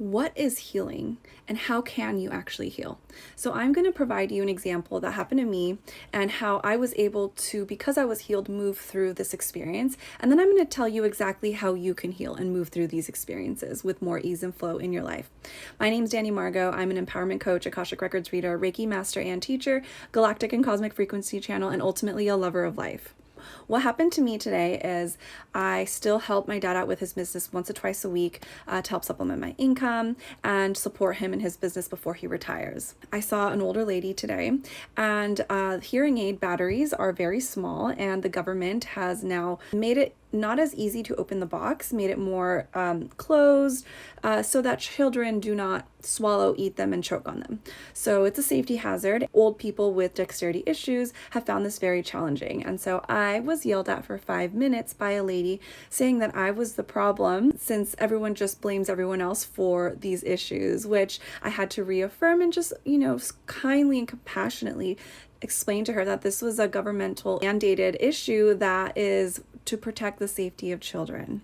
what is healing and how can you actually heal? So I'm going to provide you an example that happened to me and how I was able to, because I was healed, move through this experience. And then I'm going to tell you exactly how you can heal and move through these experiences with more ease and flow in your life. My name's Danny Margot. I'm an empowerment coach, Akashic Records reader, Reiki master and teacher, galactic and cosmic frequency channel, and ultimately a lover of life. What happened to me today is I still help my dad out with his business once or twice a week to help supplement my income and support him in his business before he retires. I saw an older lady today, and hearing aid batteries are very small, and the government has now made it not as easy to open the box, made it more closed so that children do not swallow, eat them, and choke on them. So it's a safety hazard. Old people with dexterity issues have found this very challenging. And so I was yelled at for 5 minutes by a lady saying that I was the problem since everyone just blames everyone else for these issues, which I had to reaffirm and just, kindly and compassionately explain to her that this was a governmental mandated issue that is to protect the safety of children.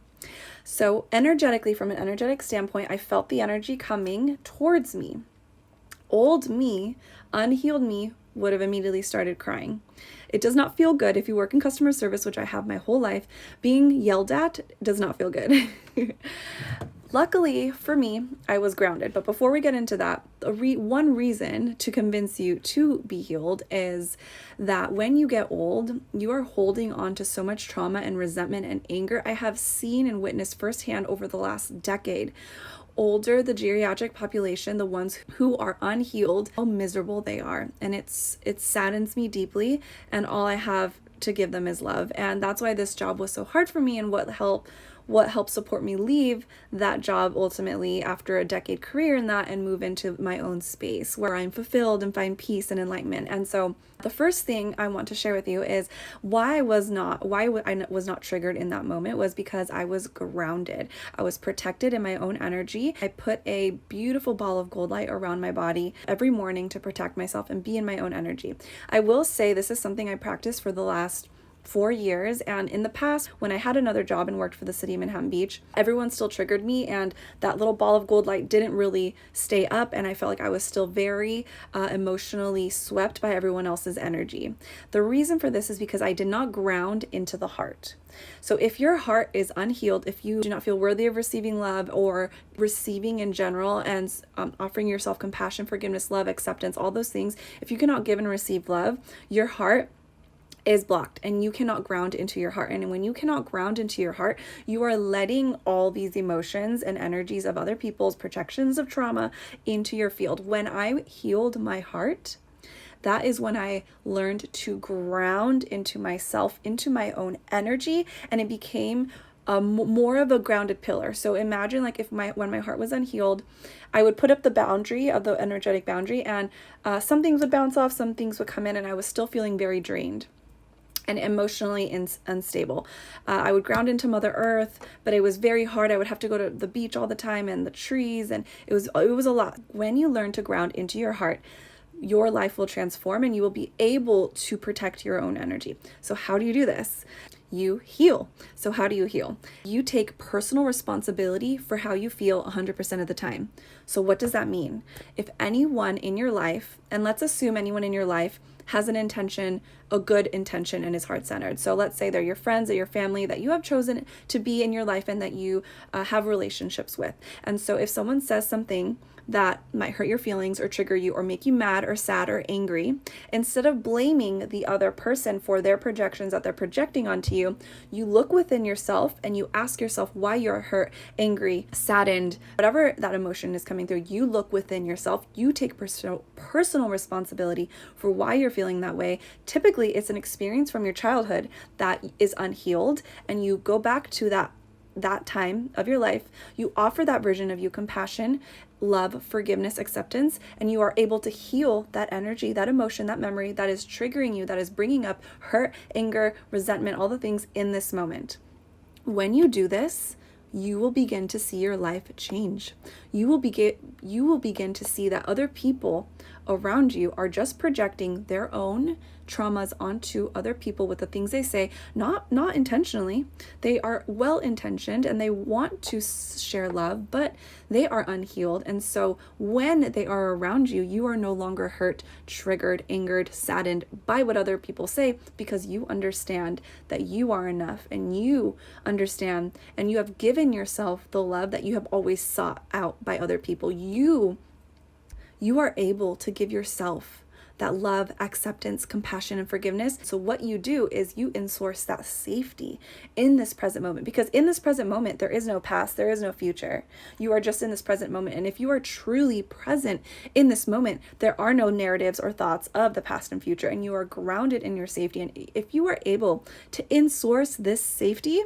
So energetically, from an energetic standpoint, I felt the energy coming towards me. Old me, unhealed me, would have immediately started crying. It does not feel good if you work in customer service, which I have my whole life. Being yelled at does not feel good. Luckily for me, I was grounded. But before we get into that, one reason to convince you to be healed is that when you get old, you are holding on to so much trauma and resentment and anger. I have seen and witnessed firsthand over the last decade. Older, the geriatric population, the ones who are unhealed, how miserable they are. And it saddens me deeply. And all I have to give them is love. And that's why this job was so hard for me, and what helped support me leave that job ultimately after a decade career in that and move into my own space where I'm fulfilled and find peace and enlightenment. And so the first thing I want to share with you is why I was not triggered in that moment was because I was grounded. I was protected in my own energy. I put a beautiful ball of gold light around my body every morning to protect myself and be in my own energy. I will say this is something I practiced for the last 4 years, and in the past when I had another job and worked for the city of Manhattan Beach, everyone still triggered me, and that little ball of gold light didn't really stay up, and I felt like I was still very emotionally swept by everyone else's energy. The reason for this is because I did not ground into the heart. So if your heart is unhealed, if you do not feel worthy of receiving love or receiving in general and offering yourself compassion, forgiveness, love, acceptance, all those things, if you cannot give and receive love, your heart is blocked and you cannot ground into your heart. And when you cannot ground into your heart, you are letting all these emotions and energies of other people's projections of trauma into your field. When I healed my heart, that is when I learned to ground into myself, into my own energy, and it became more of a grounded pillar. So imagine like when my heart was unhealed, I would put up the boundary of the energetic boundary, and some things would bounce off, some things would come in, and I was still feeling very drained and emotionally unstable. I would ground into Mother Earth, but it was very hard. I would have to go to the beach all the time and the trees, and it was a lot. When you learn to ground into your heart, your life will transform and you will be able to protect your own energy. So how do you do this? You heal. So how do you heal? You take personal responsibility for how you feel 100% of the time. So what does that mean? If anyone in your life, and let's assume anyone in your life has an intention, a good intention, and is heart-centered. So let's say they're your friends or your family that you have chosen to be in your life and that you have relationships with. And so if someone says something that might hurt your feelings or trigger you or make you mad or sad or angry, instead of blaming the other person for their projections that they're projecting onto you, you look within yourself and you ask yourself why you're hurt, angry, saddened, whatever that emotion is coming through. You look within yourself. You take personal responsibility for why you're feeling that way. Typically, it's an experience from your childhood that is unhealed, and you go back to that time of your life. You offer that version of you compassion, love, forgiveness, acceptance, and you are able to heal that energy, that emotion, that memory that is triggering you, that is bringing up hurt, anger, resentment, all the things in this moment. When you do this, you will begin to see your life change. You will begin to see that other people around you are just projecting their own traumas onto other people with the things they say, not intentionally. They are well intentioned and they want to share love, but they are unhealed. And so when they are around you, you are no longer hurt, triggered, angered, saddened by what other people say, because you understand that you are enough, and you understand and you have given yourself the love that you have always sought out by other people. You are able to give yourself that love, acceptance, compassion, and forgiveness. So what you do is you enforce that safety in this present moment, because in this present moment, there is no past, there is no future. You are just in this present moment. And if you are truly present in this moment, there are no narratives or thoughts of the past and future, and you are grounded in your safety. And if you are able to enforce this safety,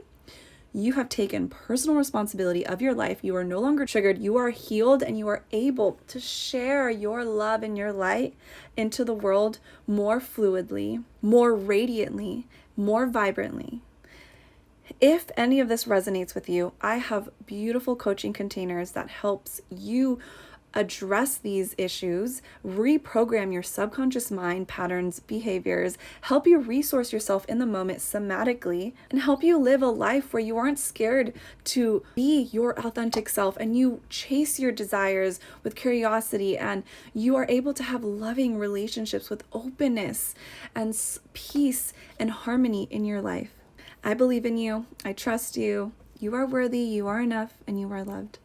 you have taken personal responsibility of your life. You are no longer triggered. You are healed, and you are able to share your love and your light into the world more fluidly, more radiantly, more vibrantly. If any of this resonates with you, I have beautiful coaching containers that helps you address these issues, reprogram your subconscious mind patterns, behaviors, help you resource yourself in the moment somatically, and help you live a life where you aren't scared to be your authentic self, and you chase your desires with curiosity, and you are able to have loving relationships with openness and peace and harmony in your life. I believe in you. I trust you. You are worthy. You are enough, and you are loved.